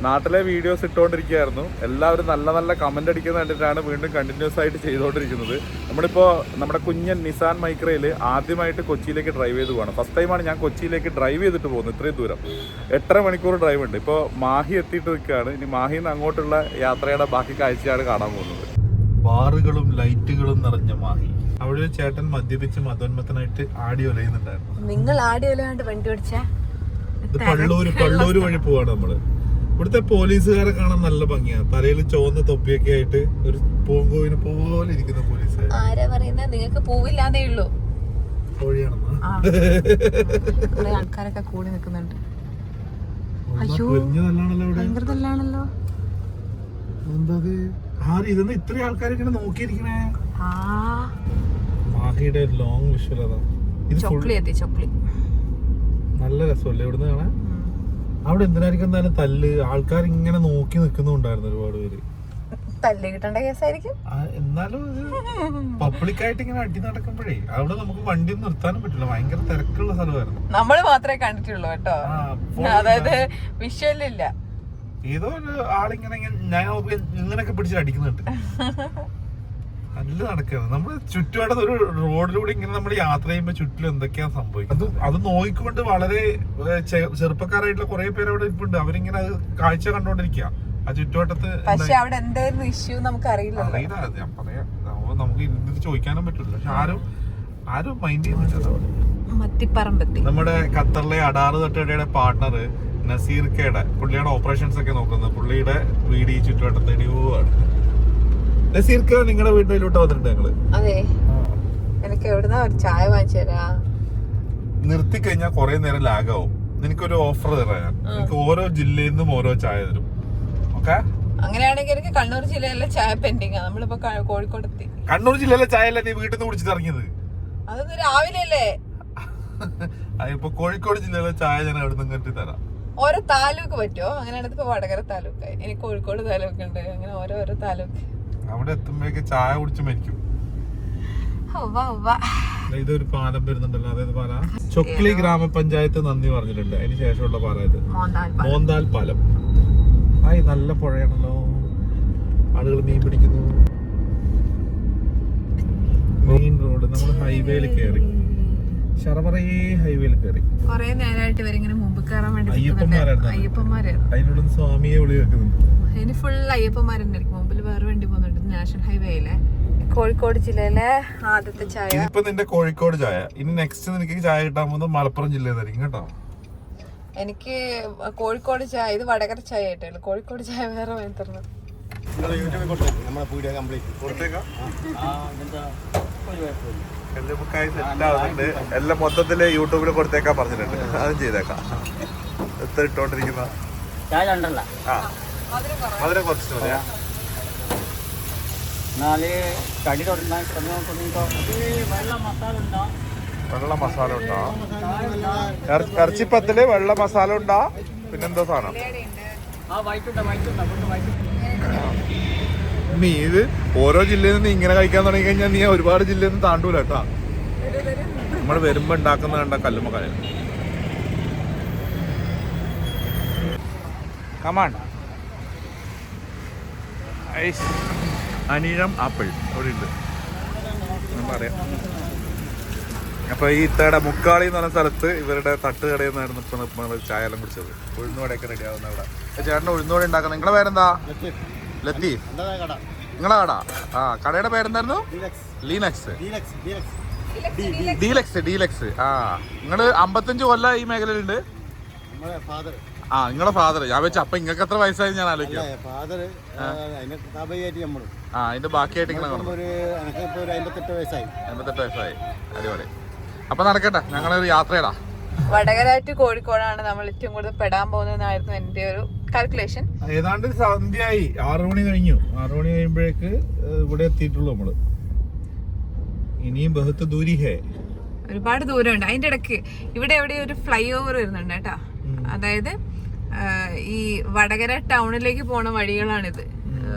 നാട്ടിലെ വീഡിയോസ് ഇട്ടുകൊണ്ടിരിക്കുകയായിരുന്നു. എല്ലാവരും നല്ല നല്ല കമന്റ് അടിക്കുന്നത് കണ്ടിട്ടാണ് വീണ്ടും കണ്ടിന്യൂസ് ആയിട്ട് ചെയ്തുകൊണ്ടിരിക്കുന്നത്. നമ്മളിപ്പോൾ നമ്മുടെ കുഞ്ഞൻ നിസാൻ മൈക്രയിൽ ആദ്യമായിട്ട് കൊച്ചിയിലേക്ക് ഡ്രൈവ് ചെയ്ത് പോകണം. ഫസ്റ്റ് ടൈമാണ് ഞാൻ കൊച്ചിയിലേക്ക് ഡ്രൈവ് ചെയ്തിട്ട് പോകുന്നത്. ഇത്രയും ദൂരം 8.5 മണിക്കൂർ ഡ്രൈവ് ഉണ്ട്. ഇപ്പോൾ മാഹി എത്തിയിട്ട് നിൽക്കുകയാണ്. ഇനി മാഹിയിൽ നിന്ന് അങ്ങോട്ടുള്ള യാത്രയുടെ ബാക്കി കാഴ്ചയാണ് കാണാൻ പോകുന്നത്. ബാറുകളും ലൈറ്റുകളും നിറഞ്ഞ മാഹി. അവിടെ ഒരു ചേട്ടൻ മദ്യപിച്ച് മതോന്മത്തനായിട്ട് ആടി ഒലയുന്നുണ്ടായിരുന്നു. നിങ്ങൾ ആടി ഒലയാണ്ട് വണ്ടി ഓടിച്ചാ പള്ളൂര് വഴി പോവാണ് നമ്മള്. ഇവിടുത്തെ പോലീസുകാരെ കാണാൻ നല്ല ഭംഗിയാണ്. തലയിൽ ചുവന്ന തൊപ്പിയൊക്കെ ആയിട്ട് ഒരു പൂങ്കോവിനെ പോലെ ഇരിക്കുന്ന പോലീസുകാർ. ആരാ പറയുന്നത്? നിങ്ങൾക്ക് പൂവില്ലാന്നേ ഉള്ളൂ. കോഴിയാണെന്നാ ആൾക്കാരൊക്കെ കൂടി നിൽക്കുന്നുണ്ട്. ഭയങ്കരതല്ലാണല്ലോ. എന്താ ഇതൊന്നും ഇത്രയും ആൾക്കാരിങ്ങനെ നോക്കിയിരിക്കണേ. മാഹിയുടെ ലോങ് വിഷ്വൽ അതാ. നല്ല രസമല്ലേ ഇവിടുന്ന് കാണാൻ? അവിടെ എന്തിനായിരിക്കും എന്തായാലും തല്ല്. ആൾക്കാർ ഇങ്ങനെ നോക്കി നിൽക്കുന്നുണ്ടായിരുന്നു ഒരുപാട് പേര്. തല്ല് കിട്ടേണ്ട കേസായിരിക്കും. എന്നാലും പബ്ലിക്കായിട്ട് ഇങ്ങനെ അടി നടക്കുമ്പോഴേ അവിടെ നമുക്ക് വണ്ടി നിർത്താനും പറ്റില്ല. ഭയങ്കര തിരക്കുള്ള സ്ഥലമായിരുന്നു. നമ്മള് മാത്രമേ കണ്ടിട്ടുള്ളൂ കേട്ടോ. അതായത് വിഷ്വലില്ല. ഏതോ ഒരു ആളിങ്ങനെ ഞാൻ ഇങ്ങനെയൊക്കെ പിടിച്ചിട്ട് അടിക്കുന്നുണ്ട്. നല്ല നടക്കുകയാണ്. നമ്മൾ ചുറ്റുപാടത്ത് ഒരു റോഡിലൂടെ ഇങ്ങനെ നമ്മൾ യാത്ര ചെയ്യുമ്പോൾ ചുറ്റിലും എന്തൊക്കെയാ സംഭവിക്കുന്നത് അത് നോക്കിക്കൊണ്ട് വളരെ ചെറുപ്പക്കാരായിട്ടുള്ള കുറെ പേര് അവിടെ ഇരിപ്പുണ്ട്. അവരിങ്ങനെ അത് കാഴ്ച കണ്ടോണ്ടിരിക്കുക ആ ചുറ്റുവട്ടത്ത്. പക്ഷെ അവിടെ എന്തായിരുന്നു ഇഷ്യൂ നമുക്ക് അറിയില്ല. ഞാൻ പറയാം, നമുക്ക് ഇത് ചോദിക്കാനും പറ്റില്ല. പക്ഷെ ആരും മൈൻഡ് ചെയ്യുന്നില്ല. നമ്മുടെ ഖത്തറിലെ അഡാറ് തട്ടയുടെ പാർട്ണർ നസീർക്കയുടെ പുള്ളിയുടെ ഓപ്പറേഷൻസ് ഒക്കെ നോക്കുന്നത്. പുള്ളിയുടെ വീട് ഈ ചുറ്റുവട്ടത്ത് ഇടിവാണ്. നസീർക്ക നിങ്ങളുടെ വീട്ടിലോട്ട് വന്നിട്ടുണ്ട് ഞങ്ങള്. അതെ, എനിക്ക് എവിടുന്നാ ഒരു ചായ വാങ്ങിച്ചു തരാ? നിർത്തി കഴിഞ്ഞാൽ കുറെ നേരം ലാഗാവും. നിനക്കൊരു ഓഫർ തരാം. നിനക്ക് ഓരോ ജില്ലയിൽ നിന്നും ഓരോ ചായ തരും. ഓക്കെ, അങ്ങനെയാണെങ്കിൽ എനിക്ക് കണ്ണൂർ ജില്ലയിലെ ചായ പെൻഡിങ്. നമ്മളിപ്പോ കോഴിക്കോട് എത്തി. കണ്ണൂർ ജില്ലയിലെ ചായ അല്ല നീ വീട്ടിൽ നിന്ന് കുടിച്ചിട്ട് ഇറങ്ങിയത്? അതൊന്നും രാവിലെ അല്ലേ? ഇപ്പൊ കോഴിക്കോട് ജില്ലയിലെ ചായ ഞാൻ അവിടെ നിന്ന് കെട്ടി തരാം. ഓരോ താലൂക്ക് പറ്റുമോ? അങ്ങനെയാണെങ്കിൽ ഇപ്പൊ വടകര താലൂക്കായി, ഇനി കോഴിക്കോട് താലൂക്ക് ഉണ്ട്. അങ്ങനെ ഓരോ താലൂക്ക്. അവിടെ എത്തുമ്പോഴേക്ക് ചായ കുടിച്ച് മരിക്കും. ഇതൊരു പാലം വരുന്നുണ്ടല്ലോ. അതായത് പാല ചൊക്ലി ഗ്രാമപഞ്ചായത്ത് നന്ദി പറഞ്ഞിട്ടുണ്ട്. അതിന് ശേഷമുള്ള പാലം ഇത് മോന്താൽ പാലം. ആയി നല്ല പുഴയാണല്ലോ. ആളുകൾ മീൻ പിടിക്കുന്നു. Main road. നമ്മൾ ഹൈവേയിൽ കയറി, ശറവറേ ഹൈവേയിൽ കയറി. കുറെ നേരമായിട്ട് ഇവരിങ്ങനെ മുമ്പ് കയറാൻ വേണ്ടി അയ്യപ്പന്മാരായിരുന്നു. അതിനുള്ള സ്വാമിയെ വിളി വെക്കുന്നുണ്ട്. ഇനി ഫുൾ അയ്യപ്പന്മാരുണ്ടായിരിക്കും. മുമ്പിൽ വേറെ വണ്ടി പോകുന്നുണ്ട്. നാഷണൽ ഹൈവേയിലെ കോഴിക്കോട് ജില്ലയിലെ ആദ്യത്തെ ചായ. ഇപ്പൊ നിന്റെ കോഴിക്കോട് ചായ. ഇനി നെക്സ്റ്റ് നിനക്ക് ചായ കിട്ടാൻ പോകുന്നത് മലപ്പുറം ജില്ലയിലായിരിക്കും കേട്ടോ. എനിക്ക് കോഴിക്കോട് ചായ, ഇത് വടകര ചായ ആയിട്ടല്ലോ. കോഴിക്കോട് ചായ വേറെ വാങ്ങി തരണം. എല്ലാം മൊത്തത്തില് യൂട്യൂബിൽ കൊടുത്തേക്കാൻ പറഞ്ഞിട്ടുണ്ട്. അതും ചെയ്തേക്കാം. ഇട്ടോണ്ടിരിക്കുന്ന മധുരം കുറച്ച് മതിയാ. വെള്ള മസാല ഉണ്ടോ? ഇറച്ചിപ്പത്തില് വെള്ള മസാല ഉണ്ടോ? പിന്നെന്തോ സാധനം? നീ ഇത് ഓരോ ജില്ലയിൽ നിന്ന് ഇങ്ങനെ കഴിക്കാൻ തുടങ്ങി കഴിഞ്ഞാൽ നീ ഒരുപാട് ജില്ലയിൽ നിന്ന് താണ്ടൂല കേട്ടാ. നമ്മള് വരുമ്പോ ഉണ്ടാക്കുന്ന കണ്ട കല്ലുമ്മക്കായ. കമാൺ. അനീഴം ആപ്പിൾ അവിടെ ഉണ്ട് പറയാം. അപ്പൊ ഈ ഇത്തയുടെ മുക്കാളി എന്ന് പറഞ്ഞ സ്ഥലത്ത് ഇവരുടെ തട്ടുകടയിൽ നിന്നായിരുന്നു ഇപ്പൊ നമ്മൾ ചായ എല്ലാം കുടിച്ചത്. ഉഴുന്നുവടയൊക്കെ റെഡി ആവുന്ന അവിടെ. ചേട്ടൻ്റെ ഉഴുന്നുവട ഉണ്ടാക്കുന്നത്. നിങ്ങളെ പേരെന്താ? ലത്തീഫ്. നിങ്ങളെ കട? ആ, കടയുടെ പേരെന്തായിരുന്നു? ലീനക്സ്. ഡീലക്സ്. ആ, നിങ്ങള് 55 കൊല്ലം ഈ മേഖലയിലുണ്ട്. ആ, നിങ്ങളെ ഫാദർ. ഞാൻ വെച്ച അപ്പൊ നിങ്ങൾക്ക് എത്ര വയസ്സായി ഞാൻ ആലോചിക്കാം. ആ, അതിന്റെ ബാക്കിയായിട്ട് ഇങ്ങനെ 58 വയസ്സായി. അടിപൊളി. അപ്പൊ നടക്കട്ടെ, ഞങ്ങളൊരു യാത്രയിടാ. വടകര ടു കോഴിക്കോടാണ് നമ്മൾ ഏറ്റവും കൂടുതൽ പെടാൻ പോകുന്നതെന്നായിരുന്നു എന്റെ ഒരു കാൽക്കുലേഷൻ. ഏതാണ്ട് സന്ധ്യയായി. 6 മണി കഴിഞ്ഞു. 6 മണി കഴിയുമ്പോഴേക്ക് ഇവിടെ എത്തിയിട്ടുള്ളൂ നമ്മള്. ഇനിയും ബഹുത്ത് ദൂരി ഹേ. ഒരുപാട് ദൂരമുണ്ട്. അതിന്റെ ഇടയ്ക്ക് ഇവിടെ എവിടെ ഒരു ഫ്ലൈ ഓവർ വരുന്നുണ്ട് കേട്ടാ. അതായത് ഈ വടകര ടൗണിലേക്ക് പോണ വഴികളാണിത്.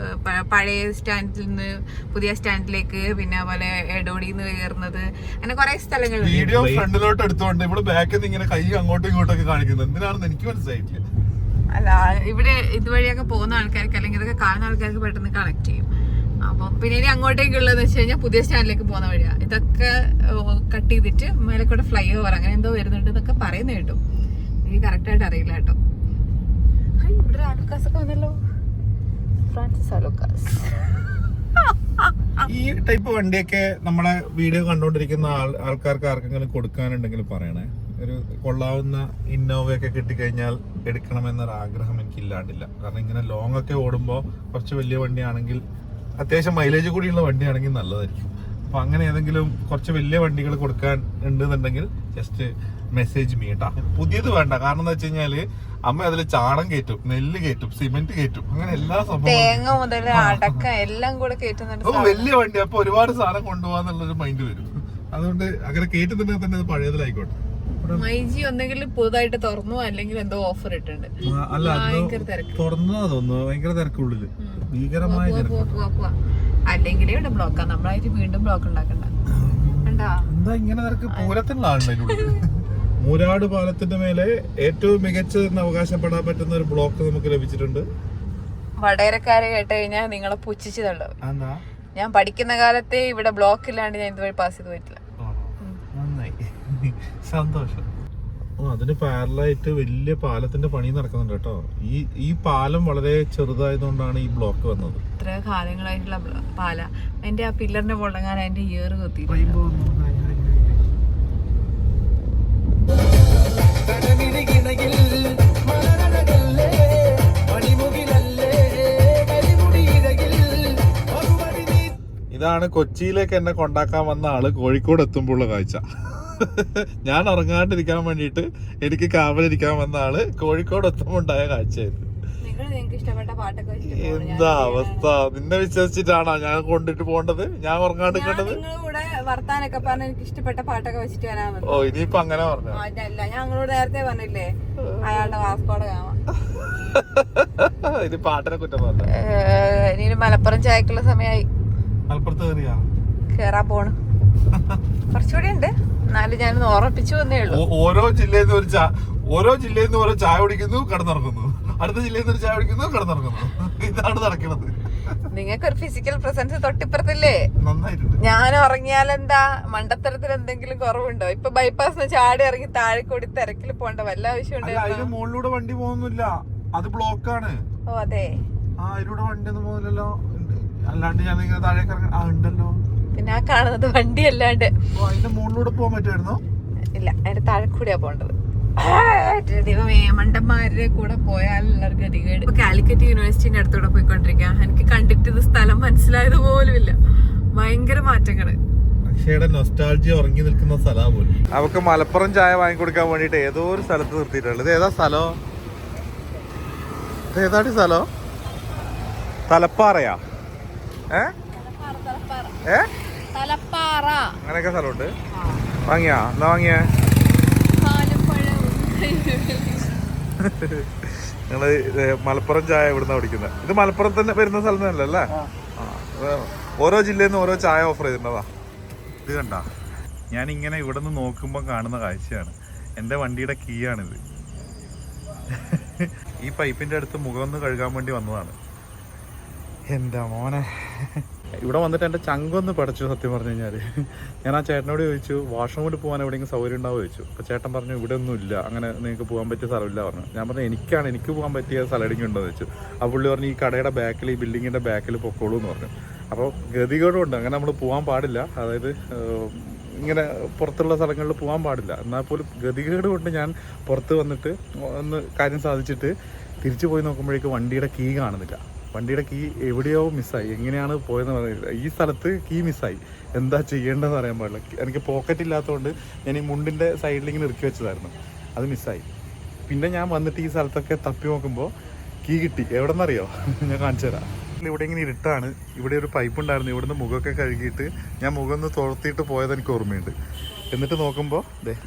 പഴയ സ്റ്റാൻഡിൽ നിന്ന് പുതിയ സ്റ്റാൻഡിലേക്ക്, പിന്നെ അതുപോലെ എടോടിന്ന് കയറുന്നത്, അങ്ങനെ കുറെ സ്ഥലങ്ങൾ. വീഡിയോ ഫ്രണ്ടിലോട്ട് എടുത്തോണ്ട് ഇവിടെ ബാക്കിൽ നിന്ന് ഇങ്ങനെ കൈ അങ്ങോട്ടും ഇങ്ങോട്ടൊക്കെ കാണിക്കുന്നത് എന്തിനാണെന്ന് എനിക്ക് മനസ്സിലായിട്ടില്ല. അല്ല ഇവിടെ ഇതുവഴിയൊക്കെ പോകുന്ന ആൾക്കാർക്ക് അല്ലെങ്കിൽ ഇതൊക്കെ കാണുന്ന ആൾക്കാർക്ക് പെട്ടെന്ന് കണക്ട് ചെയ്യും. അപ്പം പിന്നെ ഇനി അങ്ങോട്ടേക്കുള്ളതെന്ന് വെച്ച് കഴിഞ്ഞാൽ പുതിയ സ്റ്റാൻഡിലേക്ക് പോകുന്ന വഴിയാണ്. ഇതൊക്കെ കട്ട് ചെയ്തിട്ട് മേലെക്കൂടെ ഫ്ലൈ ഓവർ അങ്ങനെ എന്തോ വരുന്നുണ്ട് എന്നൊക്കെ പറയുന്ന കേട്ടു. എനിക്ക് കറക്റ്റായിട്ട് അറിയില്ല കേട്ടോ. ഇവിടെ ആലുക്കാസ് ഒക്കെ വന്നല്ലോ. ഫ്രാൻസിസ് ആലുക്കാസ്. ഈ ടൈപ്പ് വണ്ടിയൊക്കെ നമ്മളെ വീഡിയോ കണ്ടോണ്ടിരിക്കുന്ന ആൾക്കാർക്ക് ആർക്കെങ്കിലും കൊടുക്കാനുണ്ടെങ്കിൽ പറയണേ. ഒരു കൊള്ളാവുന്ന ഇന്നോവയൊക്കെ കിട്ടിക്കഴിഞ്ഞാൽ എടുക്കണമെന്നൊരു ആഗ്രഹം എനിക്കില്ലാണ്ടില്ല. കാരണം ഇങ്ങനെ ലോങ് ഒക്കെ ഓടുമ്പോൾ കുറച്ച് വലിയ വണ്ടിയാണെങ്കിൽ, അത്യാവശ്യം മൈലേജ് കൂടിയുള്ള വണ്ടിയാണെങ്കിൽ നല്ലതായിരിക്കും. അപ്പൊ അങ്ങനെ ഏതെങ്കിലും കുറച്ച് വലിയ വണ്ടികൾ കൊടുക്കാൻ ഉണ്ടെന്നുണ്ടെങ്കിൽ ജസ്റ്റ് മെസ്സേജ് മീട്ടാ. പുതിയത് വേണ്ട. കാരണം എന്താ വെച്ച് കഴിഞ്ഞാല് അമ്മ അതിൽ ചാണം കയറ്റും, നെല്ല് കയറ്റും, സിമെന്റ് കയറ്റും, അങ്ങനെ എല്ലാ സംഭവം, തേങ്ങ മുതൽ അടക്ക എല്ലാം കൂടെ കയറ്റുന്നുണ്ട്. അപ്പൊ വലിയ വണ്ടി, അപ്പൊ ഒരുപാട് സാധനം കൊണ്ടുപോകാന്നുള്ളൊരു മൈൻഡ് വരും. അതുകൊണ്ട് അങ്ങനെ കയറ്റുന്നുണ്ടെങ്കിൽ തന്നെ അത് പഴയതിലായിക്കോട്ടെ. മൈജി ഒന്നെങ്കിൽ പുതുതായിട്ട് തുറന്നു അല്ലെങ്കിൽ എന്തോ ഓഫർ ഇട്ടുണ്ട്. അല്ല, തുറന്നതാ തോന്നുന്നു. ഭയങ്കര തിരക്കുള്ളില്, ഭീകരമായ അല്ലെങ്കിൽ ഇവിടെ ബ്ലോക്കാ. നമ്മളായിട്ട് വീണ്ടും ബ്ലോക്ക് ഉണ്ടാക്കണ്ട. എന്താ ഇങ്ങനെ തിരക്ക്? പൂരത്തിനുള്ള ആളുണ്ട്. മൂരാട് പാലത്തിന്റെ മേലെ ഏറ്റവും മികച്ചതെന്ന് അവകാശപ്പെടാൻ പറ്റുന്ന ഒരു ബ്ലോക്ക് നമുക്ക് ലഭിച്ചിട്ടുണ്ട്. വടകരക്കാരെ കേട്ട് കഴിഞ്ഞാൽ നിങ്ങളെ പുച്ഛിച്ചു തള്ളും. ഞാൻ പഠിക്കുന്ന കാലത്തെ ഇവിടെ ബ്ലോക്ക് ഇല്ലാണ്ട് ഞാൻ ഇതുവഴി പാസ് ചെയ്ത് പോയിട്ടില്ല. നന്നായി, സന്തോഷം. അതിന് പാരലായിട്ട് വലിയ പാലത്തിന്റെ പണി നടക്കുന്നുണ്ട് കേട്ടോ. ഈ പാലം വളരെ ചെറുതായതുകൊണ്ടാണ് ഈ ബ്ലോക്ക് വന്നത്. ഇത്ര കാലങ്ങളായിട്ടുള്ള പാല. എന്റെ ആ പില്ലറിന്റെ പൊള്ളങ്ങാൻ അതിന്റെ ഇയർ കൊത്തി. ഇതാണ് കൊച്ചിയിലേക്ക് എന്നെ കൊണ്ടാക്കാൻ വന്ന ആള് കോഴിക്കോട് എത്തുമ്പോഴുള്ള കാഴ്ച. ഞാൻ ഇറങ്ങാണ്ടിരിക്കാൻ വേണ്ടിട്ട് എനിക്ക് കാവലിരിക്കാൻ വന്ന ആള് കോഴിക്കോട് എത്തുമ്പോ ഉണ്ടായ കാഴ്ചയായിരുന്നു. എന്താ അവസ്ഥ? നിന്നെ വിശ്വസിച്ചിട്ടാണോ ഞാൻ കൊണ്ടിട്ട് പോകേണ്ടത്? ഞാൻ ഉറങ്ങാണ്ടിരിക്കേണ്ടത്? വർത്താനൊക്കെ പറഞ്ഞ എനിക്ക് ഇഷ്ടപ്പെട്ട പാട്ടൊക്കെ വെച്ചിട്ട് വരാൻ. ഓ, ഇനിയിപ്പൊ അങ്ങനെ പറഞ്ഞു. ഞങ്ങളോട് നേരത്തെ പറഞ്ഞില്ലേ അയാളുടെ വാസ്കോടെ കാണാം. ഇത് പാട്ടിനെ കുറ്റം പറഞ്ഞു. ഇനി മലപ്പുറം ചായക്കുള്ള സമയമായി. മലപ്പുറത്ത് കേറാൻ പോണ്. കുറച്ചുകൂടി ഉണ്ട്, എന്നാലും ഞാനൊന്ന് ഓർമ്മിപ്പിച്ചു വന്നേ ഉള്ളൂ. ഓരോ ജില്ലയിൽ നിന്ന് ഓരോ ചായ കുടിക്കുന്നു, കിടന്നിറങ്ങുന്നു. അടുത്ത ജില്ലയിൽ നിന്ന് ചായ കുടിക്കുന്നു, കിടന്നിറങ്ങുന്നു. ഇതാണ് നടക്കുന്നത്. നിങ്ങൾക്ക് ഒരു ഫിസിക്കൽ പ്രസൻസ് തൊട്ടിപ്പുറത്തില്ലേ? നന്നായിട്ടുണ്ട്. ഞാൻ ഉറങ്ങിയാലെന്താ? മണ്ടത്തരത്തിൽ എന്തെങ്കിലും കുറവുണ്ടോ? ഇപ്പൊ ബൈപ്പാസ് ചാടി ഇറങ്ങി താഴെ കൂടി തിരക്കിൽ പോണ്ട വല്ല ആവശ്യമുണ്ട്? അതിന് മുകളിലൂടെ വണ്ടി പോകുന്നില്ല, അത് ബ്ലോക്കാണ്. ഓ അതെ, അതിലൂടെ വണ്ടി ഒന്നും പോകുന്നില്ലല്ലോ. അല്ലാണ്ട് ഞാൻ ഇങ്ങനെ താഴേക്ക് ഉണ്ടല്ലോ. പിന്നെ ആ കാണുന്നത് വണ്ടി അല്ലാണ്ട് അതിന്റെ മുകളിലൂടെ പോകാൻ പറ്റുമായിരുന്നോ? ഇല്ല, അതിന്റെ താഴെ കൂടിയാ പോണ്ടത്. ദൈവമേ, മണ്ടന്മാരുടെ കൂടെ പോയാലുള്ള ഗതികേട്. ഇപ്പൊ കാലിക്കറ്റ് യൂണിവേഴ്സിറ്റിന്റെ അടുത്തൂടെ പോയിക്കൊണ്ടിരിക്കുക. എനിക്ക് കണ്ടിട്ട് ഇത് സ്ഥലം മനസ്സിലായത് പോലും ഇല്ല. ഭയങ്കര മാറ്റങ്ങള്. അക്ഷയുടെ നൊസ്റ്റാൾജിയ ഉറങ്ങി നിൽക്കുന്ന സ്ഥലം പോലും. അവക്ക് മലപ്പുറം ചായ വാങ്ങിക്കൊടുക്കാൻ വേണ്ടിട്ട് ഏതോ ഒരു സ്ഥലത്ത് നിർത്തിയിട്ടുള്ളത്. ഏതാ സ്ഥലോ? ഏതാടി സ്ഥലോ? തലപ്പാറയാ? തലപ്പാറ അങ്ങനെയൊക്കെ സ്ഥലമുണ്ട്. വാങ്ങിയാ? എന്നാ വാങ്ങിയേ? നിങ്ങള് മലപ്പുറം ചായ ഇവിടുന്ന് കുടിക്കുന്നത്? ഇത് മലപ്പുറത്ത് തന്നെ വരുന്ന സ്ഥലം തന്നെയല്ലേ? ഓരോ ജില്ലയിൽ നിന്ന് ഓരോ ചായ ഓഫർ ചെയ്തിട്ടുണ്ടതാ. ഇത് കണ്ട, ഞാൻ ഇങ്ങനെ ഇവിടെ നിന്ന് നോക്കുമ്പോൾ കാണുന്ന കാഴ്ചയാണ്. എൻ്റെ വണ്ടിയുടെ കീ ആണിത്. ഈ പൈപ്പിന്റെ അടുത്ത് മുഖം ഒന്ന് കഴുകാൻ വേണ്ടി വന്നതാണ്. എൻ്റെ മോനെ, ഇവിടെ വന്നിട്ട് എൻ്റെ ചങ്കൊന്ന് പടച്ചു. സത്യം പറഞ്ഞു കഴിഞ്ഞാൽ ഞാൻ ആ ചേട്ടനോട് ചോദിച്ചു, വാഷ്റൂമിൽ പോകാൻ എവിടെയെങ്കിലും സൗകര്യം ഉണ്ടാവുമോ ചോദിച്ചു. അപ്പോൾ ചേട്ടൻ പറഞ്ഞു ഇവിടെ ഒന്നും ഇല്ല, അങ്ങനെ നിങ്ങൾക്ക് പോകാൻ പറ്റിയ സ്ഥലമില്ല പറഞ്ഞു. ഞാൻ പറഞ്ഞു എനിക്ക് പോകാൻ പറ്റിയ സ്ഥലം എവിടെയെങ്കിലും ഉണ്ടോ എന്ന് ചോദിച്ചു. ആ പുള്ളി പറഞ്ഞു ഈ കടയുടെ ബാക്കിൽ, ഈ ബിൽഡിങ്ങിൻ്റെ ബാക്കിൽ പൊക്കോളൂ എന്ന് പറഞ്ഞു. അപ്പോൾ ഗതികേടുണ്ട്, അങ്ങനെ നമ്മൾ പോകാൻ പാടില്ല. അതായത് ഇങ്ങനെ പുറത്തുള്ള സ്ഥലങ്ങളിൽ പോകാൻ പാടില്ല. എന്നാൽ പോലും ഗതികേട് കൊണ്ട് ഞാൻ പുറത്ത് വന്നിട്ട് ഒന്ന് കാര്യം സാധിച്ചിട്ട് തിരിച്ചു പോയി നോക്കുമ്പോഴേക്ക് വണ്ടിയുടെ കീ കാണുന്നില്ല. വണ്ടിയുടെ കീ എവിടെയോ മിസ്സായി. എങ്ങനെയാണ് പോയതെന്ന് പറയുന്നത്. ഈ സ്ഥലത്ത് കീ മിസ്സായി. എന്താ ചെയ്യേണ്ടതെന്ന് അറിയാൻ പാടില്ല. എനിക്ക് പോക്കറ്റ് ഇല്ലാത്തതുകൊണ്ട് ഞാൻ ഈ മുണ്ടിൻ്റെ സൈഡിൽ ഇങ്ങനെ ഇറക്കി വെച്ചതായിരുന്നു, അത് മിസ്സായി. പിന്നെ ഞാൻ വന്നിട്ട് ഈ സ്ഥലത്തൊക്കെ തപ്പി നോക്കുമ്പോൾ കീ കിട്ടി. എവിടെ നിന്നറിയോ? ഞാൻ കാണിച്ചു തരാം. ഇവിടെ ഇങ്ങനെ ഇരുട്ടാണ്. ഇവിടെ ഒരു പൈപ്പ് ഉണ്ടായിരുന്നു. ഇവിടുന്ന് മുഖമൊക്കെ കഴുകിയിട്ട് ഞാൻ മുഖം ഒന്ന് തോർത്തിയിട്ട് പോയത് എനിക്ക് ഓർമ്മയുണ്ട്. എന്നിട്ട് നോക്കുമ്പോൾ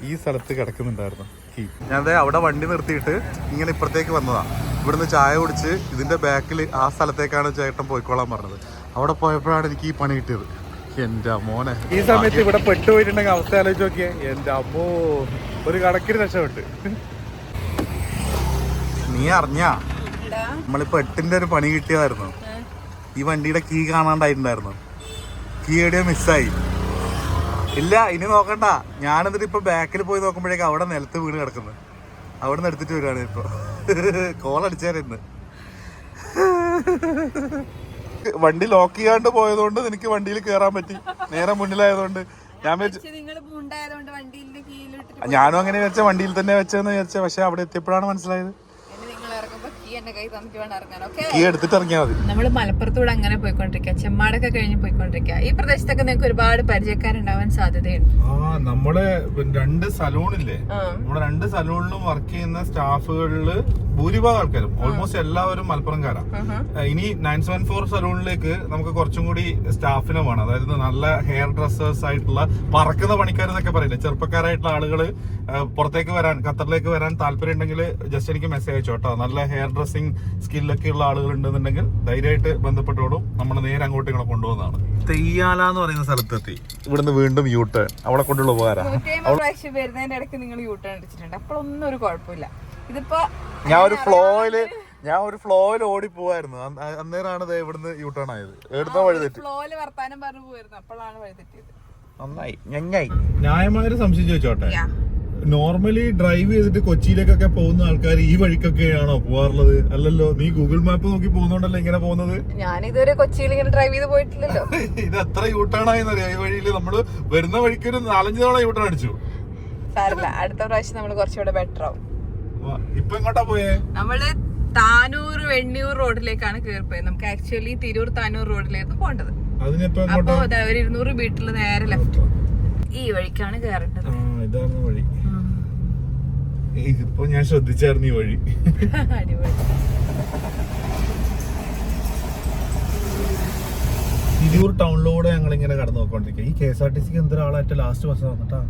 ഈ സ്ഥലത്ത് കിടക്കുന്നുണ്ടായിരുന്നു കീ. ഞാൻ അവിടെ വണ്ടി നിർത്തിയിട്ട് ഇങ്ങനെ ഇപ്പുറത്തേക്ക് വന്നതാണ്. ഇവിടുന്ന് ചായ കുടിച്ച് ഇതിൻ്റെ ബാക്കിൽ ആ സ്ഥലത്തേക്കാണ് ചേട്ടൻ പോയിക്കോളാൻ പറഞ്ഞത്. അവിടെ പോയപ്പോഴാണ് എനിക്ക് ഈ പണി കിട്ടിയത്. എൻ്റെ മോനെ, ഈ സമയത്ത് ഇവിടെ പെട്ടുപോയിട്ടുണ്ടെങ്കിൽ അവസ്ഥ ആലോചിച്ച് നോക്കിയേ. എൻ്റെ അമ്മോ, ഒരു കണക്കിന് രക്ഷപ്പെട്ട്. നീ അറിഞ്ഞാ നമ്മളിപ്പോ 8ന്റെ ഒരു പണി കിട്ടിയതായിരുന്നു. ഈ വണ്ടിയുടെ കീ കാണാണ്ടായിട്ടുണ്ടായിരുന്നു. കീ എവിടെയോ മിസ്സായി. ഇല്ല ഇനി നോക്കണ്ട. ഞാനെന്നിട്ട് ഇപ്പൊ ബാക്കിൽ പോയി നോക്കുമ്പോഴേക്കും അവിടെ നിലത്ത് വീണ് കിടക്കുന്നു. അവിടെ നിന്ന് എടുത്തിട്ട് വരികയാണ് ഇപ്പൊ. കോൾ അടിച്ചായിരുന്നു. വണ്ടി ലോക്ക് ചെയ്യാണ്ട് പോയതുകൊണ്ട് എനിക്ക് വണ്ടിയിൽ കയറാൻ പറ്റി. നേരെ മുന്നിലായതുകൊണ്ട് ഞാനും അങ്ങനെ വെച്ച വണ്ടിയിൽ തന്നെ വെച്ചെന്ന് വിചാരിച്ച. പക്ഷെ അവിടെ എത്തിയപ്പോഴാണ് മനസ്സിലായത് കീ എടുത്തിട്ട് ഇറങ്ങിയാൽ മതി. നമ്മള് മലപ്പുറത്തൂടെ അങ്ങനെ പോയിക്കൊണ്ടിരിക്കുക, ചെമ്മാടൊക്കെ കഴിഞ്ഞ് പോയിക്കൊണ്ടിരിക്കുക. ഈ പ്രദേശത്തൊക്കെ നിങ്ങൾക്ക് ഒരുപാട് പരിചയക്കാരുണ്ടാവാൻ സാധ്യതയുണ്ട്. നമ്മളെ 2 സലൂണില്ലേ, നമ്മുടെ 2 സലൂണിലും വർക്ക് ചെയ്യുന്ന സ്റ്റാഫുകളില് ഭൂരിഭാഗം ആൾക്കാരും ഓൾമോസ്റ്റ് എല്ലാവരും മലപ്പുറംകാരാണ്. ഇനി 974 സലൂണിലേക്ക് നമുക്ക് കുറച്ചും കൂടി സ്റ്റാഫിനെ വേണം. അതായത് നല്ല ഹെയർ ഡ്രസ്സേഴ്സ് ആയിട്ടുള്ള പറക്കുന്ന പണിക്കാരെന്നൊക്കെ പറയില്ലേ, ചെറുപ്പക്കാരായിട്ടുള്ള ആളുകള് പുറത്തേക്ക് വരാൻ, ഖത്തറിലേക്ക് വരാൻ താല്പര്യം ഉണ്ടെങ്കിൽ ജസ്റ്റ് എനിക്ക് മെസ്സേജ് അയച്ചോ കേട്ടോ. നല്ല ഹെയർ ഡ്രസ്സിംഗ് സ്കില്ലൊക്കെ ഉള്ള ആളുകൾ ഉണ്ടെന്നുണ്ടെങ്കിൽ ധൈര്യമായിട്ട് ബന്ധപ്പെട്ടോടും. നമ്മൾ നേരെ അങ്ങോട്ട് ഇങ്ങനെ കൊണ്ടുപോകുന്നതാണ്. തെയ്യാല എന്ന് പറയുന്ന സ്ഥലത്തെത്തി. ഇവിടുന്ന് വീണ്ടും യൂട്ടേൺ. അവിടെ കൊണ്ടുള്ള ഉപകാരം വരുന്നതിന്റെ ഇടയ്ക്ക് നിങ്ങൾ യൂട്ടേൺ അടിച്ചിട്ടുണ്ട്. അപ്പോഴൊന്നും ഒരു കുഴപ്പമില്ല. ഇതിപ്പോ ഞാൻ ഒരു ഫ്ലോയിൽ ഓടി പോവായിരുന്നു. അന്നേരമാണ് ഇവിടുന്ന് യൂട്ടേൺ ആയത്. എടുത്ത വഴി തെറ്റി. ഫ്ലോയില് വർത്താനം പറഞ്ഞു പോയിരുന്നു. അപ്പോഴാണ് വഴി തെറ്റിയത്. നന്നായി. ന്യായമായൊരു സംശയം ചോദിച്ചോട്ടെ. നോർമലി ഡ്രൈവ് ചെയ്തിട്ട് കൊച്ചിയിലേക്കൊക്കെ പോകുന്ന ആൾക്കാർ ഈ വഴിക്കൊക്കെയാണോ പോവാറുള്ളത്? അല്ലല്ലോ, നീ ഗൂഗിൾ മാപ്പ് നോക്കി പോകുന്നോണ്ടല്ലേ ഇങ്ങനെ പോകുന്നത്? ഞാൻ ഇതുവരെ കൊച്ചിയിൽ ഇങ്ങനെ ഡ്രൈവ് ചെയ്ത് പോയിട്ടില്ലല്ലോ. ഇത് എത്ര യൂട്ടേൺ ആയെന്നറിയാം. ഈ വഴിയിൽ നമ്മള് വരുന്ന വഴിക്ക് ഒരു 4-5 തവണ യൂട്ടേൺ അടിച്ചു. സാരമില്ല, അടുത്ത പ്രാവശ്യം നമ്മൾ കുറച്ചുകൂടെ ബെറ്റർ ആവും. ഇപ്പൊ എങ്ങോട്ടാ പോയേ? നമ്മള് താനൂർ വെണ്ണൂർ റോഡിലേക്കാണ് കയറിപ്പോയത്. നമുക്ക് ആക്ച്വലി തിരൂർ താനൂർ റോഡിലായിരുന്നു പോകേണ്ടത്. അപ്പൊ ഒരു 200 മീറ്ററിൽ നേരെ ലെഫ്റ്റ് ഈ വഴിക്കാണ് കയറേണ്ടത്. ഇതാണ് വഴി. ഇതിപ്പോ ഞാൻ ശ്രദ്ധിച്ചായിരുന്നു ഈ വഴി. തിരൂർ ടൗണിലൂടെ ഞങ്ങൾ ഇങ്ങനെ കടന്നു നോക്കൊണ്ടിരിക്കുക. ഈ KSRTC എന്തൊരാളായിട്ട് ലാസ്റ്റ് ബസ് വന്നിട്ടാ.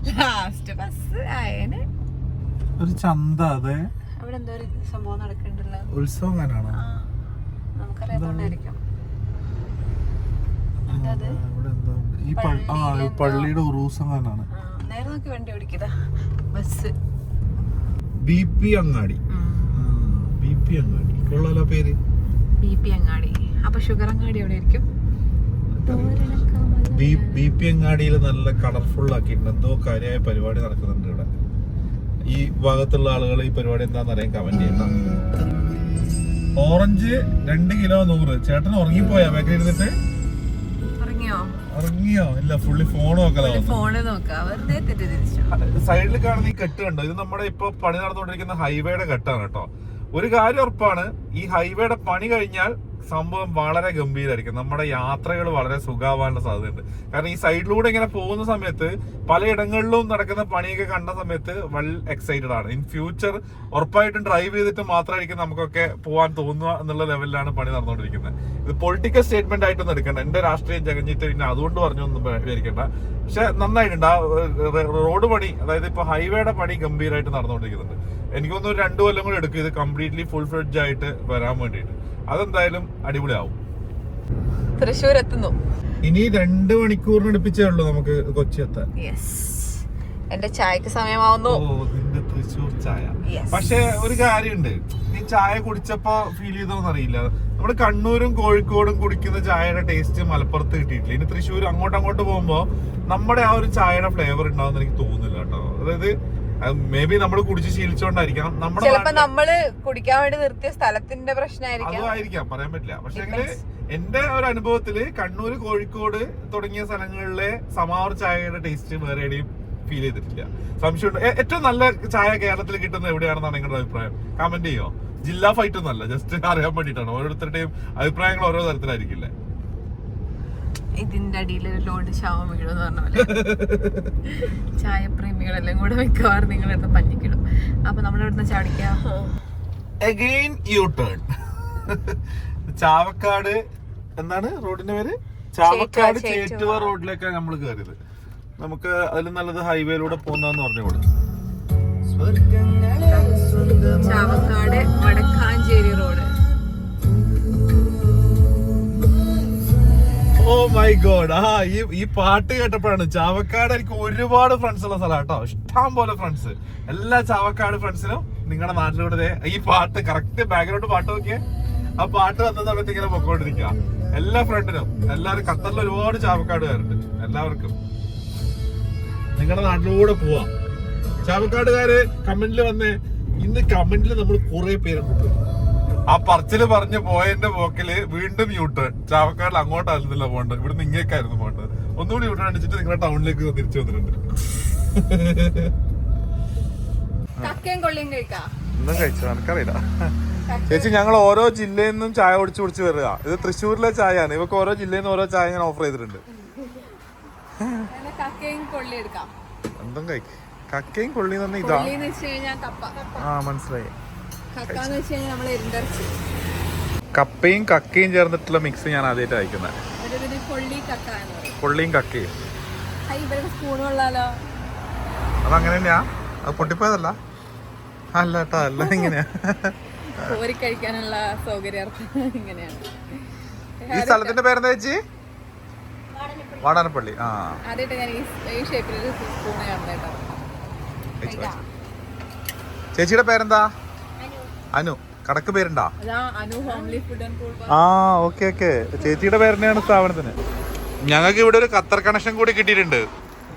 ലാസ്റ്റ് ബസ് ആയന് ഒരു ചന്ത. അതെ, അവിടെ എന്തോ ഒരു സംഭവം നടക്കണ്ടല്ലോ. ഉത്സവം കാണാണോ? നമുക്കറിയാത്തോണ്ടായിരിക്കും. ഈ പള്ളിയുടെ ഉറൂസം തന്നെയാണ്. നേരെ നോക്കി വണ്ടി ഓടിക്കതാ ബസ്. BP അങ്ങാടി. BP അങ്ങാടി കൊള്ളാലോ പേര്. BP അങ്ങാടി. അപ്പൊ ഷുഗർ അങ്ങാടി എവിടെ ആയിരിക്കും? BP അങ്ങാടിയിൽ നല്ല കളർഫുൾ ആക്കിയിട്ടുണ്ട്. എന്തോ കാര്യമായ പരിപാടി നടക്കുന്നുണ്ട് ഇവിടെ. ഈ ഭാഗത്തുള്ള ആളുകൾ ഈ പരിപാടി എന്താണെന്ന് അറിയാൻ കമന്റ് ചെയ്യണം. Orange 2 kilo 100. ചേട്ടൻ ഉറങ്ങിപ്പോയാ ബാക്കിൽ ഇരുന്നിട്ട്? ഉറങ്ങിയോ? ഇല്ല, ഫുള്ളി ഫോൺ സൈഡിൽ കാണുന്ന ഈ കെട്ട് കണ്ടോ? ഇത് നമ്മുടെ ഇപ്പൊ പണി നടന്നുകൊണ്ടിരിക്കുന്ന ഹൈവേയുടെ കെട്ടാണ് കേട്ടോ. ഒരു കാര്യം ഉറപ്പാണ്, ഈ ഹൈവേയുടെ പണി കഴിഞ്ഞാൽ സംഭവം വളരെ ഗംഭീരമായിരിക്കും. നമ്മുടെ യാത്രകൾ വളരെ സുഖമാവാനുള്ള സാധ്യതയുണ്ട്. കാരണം ഈ സൈഡിലൂടെ ഇങ്ങനെ പോകുന്ന സമയത്ത് പലയിടങ്ങളിലും നടക്കുന്ന പണിയൊക്കെ കണ്ട സമയത്ത് വെൽ എക്സൈറ്റഡ് ആണ്. ഇൻ ഫ്യൂച്ചർ ഉറപ്പായിട്ടും ഡ്രൈവ് ചെയ്തിട്ട് മാത്രമായിരിക്കും നമുക്കൊക്കെ പോകാൻ തോന്നുക എന്നുള്ള ലെവലിലാണ് പണി നടന്നുകൊണ്ടിരിക്കുന്നത്. ഇത് പൊളിറ്റിക്കൽ സ്റ്റേറ്റ്മെന്റ് ആയിട്ടൊന്നും എടുക്കണ്ട. എന്റെ രാഷ്ട്രീയം ജഗഞ്ഞിട്ട് പിന്നെ അതുകൊണ്ട് പറഞ്ഞൊന്നും വിചാരിക്കണ്ട. പക്ഷെ നന്നായിട്ടുണ്ട്. ആ റോഡ് പണി, അതായത് ഇപ്പൊ ഹൈവേയുടെ പണി ഗംഭീരമായിട്ട് നടന്നുകൊണ്ടിരിക്കുന്നുണ്ട്. എനിക്കൊന്നും 2 കൊല്ലം കൂടി എടുക്കും ഇത് കംപ്ലീറ്റ്ലി ഫുൾ ഫ്ലെഡ്ജ് ആയിട്ട് വരാൻ വേണ്ടിയിട്ട്. അതെന്തായാലും അടിപൊളിയാവും. തൃശ്ശൂർ എത്തുന്നു. ഇനി 2 മണിക്കൂറിന് അടുപ്പിച്ചേ ഉള്ളൂ നമുക്ക് കൊച്ചി എത്താൻ. എന്റെ ചായക്ക് സമയമാവുന്നു. നിന്റെ തൃശ്ശൂർ ചായ. പക്ഷെ ഒരു കാര്യമുണ്ട്, നീ ചായ കുടിച്ചപ്പോ ഫീൽ ചെയ്തോന്ന് അറിയില്ല. നമ്മുടെ കണ്ണൂരും കോഴിക്കോടും കുടിക്കുന്ന ചായയുടെ ടേസ്റ്റ് മലപ്പുറത്ത് കിട്ടിയിട്ടില്ല. ഇനി തൃശ്ശൂർ അങ്ങോട്ട് പോകുമ്പോ നമ്മുടെ ആ ഒരു ചായയുടെ ഫ്ലേവർ ഉണ്ടാവുന്ന എനിക്ക് തോന്നുന്നില്ല കേട്ടോ. അതായത് മേ ബി നമ്മൾ കുടിച്ച് ശീലിച്ചോണ്ടായിരിക്കാം. നമ്മള് കുടിക്കാൻ വേണ്ടി നിർത്തിയ സ്ഥലത്തിന്റെ പ്രശ്നമായിരിക്കാം. അതുമായിരിക്കാം, പറയാൻ പറ്റില്ല. പക്ഷെ എന്റെ ഒരു അനുഭവത്തില് കണ്ണൂര് കോഴിക്കോട് തുടങ്ങിയ സ്ഥലങ്ങളിലെ സമാവർ ചായയുടെ ടേസ്റ്റ് വേറെ എവിടെയും ഫീൽ ചെയ്തിട്ടില്ല. സംശയമുണ്ട്. ഏറ്റവും നല്ല ചായ കേരളത്തിൽ കിട്ടുന്നത് എവിടെയാണെന്നാണ് നിങ്ങളുടെ അഭിപ്രായം? കമന്റ് ചെയ്യോ. ജില്ലാ ഫൈറ്റ് ഒന്നല്ല, ജസ്റ്റ് അറിയാൻ വേണ്ടിയിട്ടാണ്. ഓരോരുത്തരുടെയും അഭിപ്രായങ്ങൾ ഓരോ തരത്തിലായിരിക്കില്ലേ. ഇതിന്റെ അടിയിൽ ഒരു ലോഡ് ശവം വീഴുമെന്ന് പറഞ്ഞ പോലെ ചായപ്രേമികളെല്ലാം കൂടെ മിക്കവാറും നിങ്ങളെടുത്ത് പഞ്ഞിക്കിടും. അപ്പൊ നമ്മളിവിടുന്ന് ചാടിക്കാം. Again U turn. ചാവക്കാട് എന്താണ് റോഡിന്റെ പേര്? ചാവക്കാട് ചേറ്റുവ റോഡിലേക്കാണ് നമ്മൾ കയറിയത്. നമുക്ക് അതിൽ നല്ലത് ഹൈവേയിലൂടെ പോകുന്നതെന്ന് പറഞ്ഞുകൂടെ. Chavakkad Vadakkanchery road. Oh my god. ഈ പാട്ട് കേട്ടപ്പോഴാണ് ചാവക്കാട് എനിക്ക് ഒരുപാട് ഫ്രണ്ട്സ് ഉള്ള സ്ഥലം കേട്ടോ. ഇഷ്ടം പോലെ ഫ്രണ്ട്സ്. എല്ലാ ചാവക്കാട് ഫ്രണ്ട്സിനും നിങ്ങളുടെ നാട്ടിലൂടെ ഈ പാട്ട് കറക്റ്റ് ബാക്ക്ഗ്രൗണ്ട് പാട്ട് നോക്കിയേ. ആ പാട്ട് വന്ന സമയത്ത് ഇങ്ങനെ പൊക്കോണ്ടിരിക്കുക. എല്ലാ ഫ്രണ്ടിനും എല്ലാവരും ഖത്തറിൽ ഒരുപാട് ചാവക്കാടുകാരുണ്ട്. എല്ലാവർക്കും നിങ്ങളുടെ നാട്ടിലൂടെ പോവാം. ചാവക്കാടുകാര് കമന്റിൽ വന്നേ. ഇന്ന് കമന്റിൽ നമ്മൾ കുറെ പേരെ കിട്ടും. ആ പറച്ചില് പറഞ്ഞു പോയതിന്റെ പോക്കില് വീണ്ടും യൂട്ടേൺ. ചാവക്കാടിൽ അങ്ങോട്ടായിരുന്നില്ല പോകേണ്ടത്, ഇവിടുന്ന് ഇങ്ങേക്കായിരുന്നു പോകേണ്ടത്. ഒന്നുകൂടി യൂട്ടേൺ അടിച്ചിട്ട് നിങ്ങളുടെ ടൗണിലേക്ക് തിരിച്ചു വന്നിട്ടുണ്ട്. ഒന്നും കഴിച്ചോ എനിക്കറിയില്ല ചേച്ചി. ഞങ്ങൾ ഓരോ ജില്ലയിൽ നിന്നും ചായ കുടിച്ച് വരിക. ഇത് തൃശ്ശൂരിലെ ചായയാണ്. ഇവക്ക് ഓരോ ജില്ലയിൽ നിന്ന് ഓരോ ചായ ഞാൻ ഓഫർ ചെയ്തിട്ടുണ്ട്. എന്തും കഴിക്കും. കക്കയും കൊള്ളി തന്നെ ഇതാ. മനസ്സിലായി. കപ്പയും കക്കയും ചേർന്നിട്ടുള്ള മിക്സ് ഞാൻ ആദ്യമായിട്ട് കഴിക്കുന്നത്. കൊള്ളിയും കക്കയും അതങ്ങനെ തന്നെയാ? അത് പൊട്ടിപ്പോയതല്ല? അല്ല കേട്ടോ, അല്ല ഇങ്ങനെയാ. കഴിക്കാനുള്ള സൗകര്യാർത്ഥം ഇങ്ങനെയാണ്. ഈ സ്ഥലത്തിന്റെ പേരെന്താ ചേച്ചി? വാടാനപ്പള്ളി. ആദ്യമായിട്ട് ഞാൻ ഈ ഷേപ്പിലൊരു സ്പൂണ് കാണുന്നേട്ടോ. ചേച്ചിയുടെ പേരെന്താ? അനു. കടക്ക് പേരുണ്ടാ? Okay okay. ചേച്ചിയുടെ പേരെന്നെയാണ് സ്ഥാപനത്തിന്. ഞങ്ങൾക്ക് ഇവിടെ ഒരു ഖത്തർ കണക്ഷൻ കൂടി കിട്ടിയിട്ടുണ്ട്.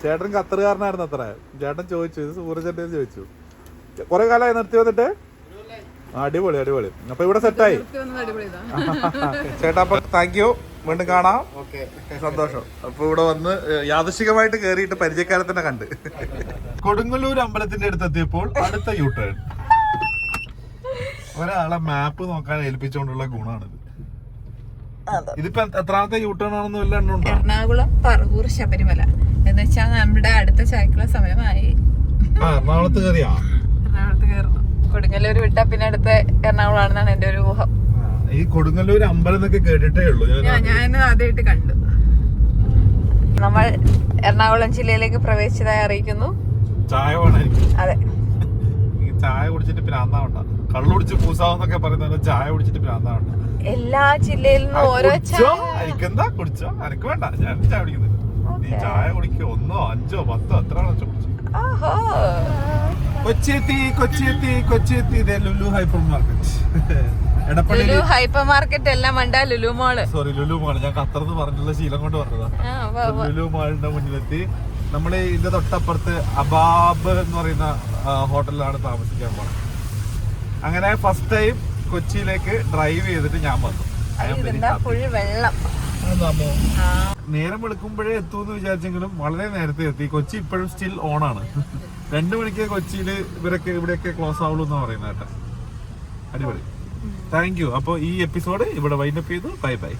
ചേട്ടൻ ഖത്തറുകാരനായിരുന്നു അത്ര. ചേട്ടൻ ചോദിച്ചു, ഇത് സൂരജന്റെ ചോദിച്ചു. കുറെ കാലമായി നിർത്തി വന്നിട്ട്. അടിപൊളി അടിപൊളി. അപ്പൊ ഇവിടെ സെറ്റായി ചേട്ടാ. അപ്പൊ താങ്ക് യു. വീണ്ടും കാണാം. സന്തോഷം. അപ്പൊ ഇവിടെ വന്ന് യാദൃശികമായിട്ട് കേറിയിട്ട് പരിചയക്കാരെ തന്നെ കണ്ട്. കൊടുങ്ങല്ലൂർ അമ്പലത്തിന്റെ അടുത്തെത്തിയപ്പോൾ അടുത്ത യൂട്ടേൺ. ഒരാളെ മാപ്പ് നോക്കാൻ ഏൽപ്പിച്ചുകൊണ്ടുള്ള ഗുണമാണിത്. ഇതിപ്പോ എത്രാമത്തെ യൂട്ടേൺ ആണെന്ന് വല്ല എണ്ണം ഉണ്ടോ? എറണാകുളം പറവൂർ ശബരിമല എന്ന് വെച്ചാൽ നമ്മുടെ അടുത്ത ചായക്കുള്ള സമയമായി. എറണാകുളത്ത് കയറിയാ? എറണാകുളത്ത് കയറുന്നു. കൊടുങ്ങല്ലൂർ വിട്ടാ പിന്നെ അടുത്ത എറണാകുളം ആണെന്നാണ് എന്റെ ഒരു ഊഹം. ഈ കൊടുങ്ങല്ലൂർ അമ്പലം എന്നൊക്കെ കേട്ടിട്ടേ ഉള്ളൂ. ഞാൻ ആദ്യമായിട്ട് കണ്ടു. നമ്മൾ എറണാകുളം ജില്ലയിലേക്ക് പ്രവേശിച്ചതായി അറിയിക്കുന്നു. ചായ വേണമായിരിക്കും. അതെ. ചായ കുടിച്ചിട്ട് പ്രാന്താവണ്ട. കള്ളു കുടിച്ച് പൂസാവെന്നൊക്കെ പറയുന്നത് ചായ കുടിച്ചിട്ട് പ്രാന്താവണ്ട. എല്ലാ ജില്ലയിൽ നിന്നും ഓരോ എനിക്കെന്താ കുടിച്ചോ? എനിക്ക് വേണ്ട, ഞാൻ ചായ കുടിക്കുന്നില്ല. നീ ചായ കുടിക്കോ? 1, 5, 10 എത്ര കുടിച്ചു? കൊച്ചിയെത്തി കൊച്ചിയെത്തി കൊച്ചിയെത്തി. Lulu hyper market. Lulu hyper market എല്ലാം വേണ്ട, Lulu mall. Sorry, Lulu mall. ഞാൻ ഖത്തറിന്ന് പറഞ്ഞിട്ടുള്ള ശീലം കൊണ്ട് പറഞ്ഞതാ. ലുലു മാളിന്റെ മുന്നിലെത്തി. നമ്മള് ഇതിന്റെ തൊട്ടപ്പുറത്ത് അബാബ് എന്ന് പറയുന്ന ഹോട്ടലിലാണ് താമസിക്കാൻ പോണത്. അങ്ങനെ ഫസ്റ്റ് ടൈം കൊച്ചിയിലേക്ക് ഡ്രൈവ് ചെയ്തിട്ട് ഞാൻ വന്നു. നേരം വെളുക്കുമ്പോഴേ എത്തൂന്ന് വിചാരിച്ചെങ്കിലും വളരെ നേരത്തെ എത്തി. കൊച്ചി ഇപ്പോഴും സ്റ്റിൽ ഓണാണ്. 2 മണിക്ക് കൊച്ചിയിൽ ഇവിടെയൊക്കെ ക്ലോസ് ആവുള്ളൂ എന്നാ പറയുന്നത് കേട്ടോ. അടിപൊളി. Thank you. അപ്പോൾ ഈ എപ്പിസോഡ് ഇവിടെ വൈൻഡപ്പ് ചെയ്തു. Bye bye.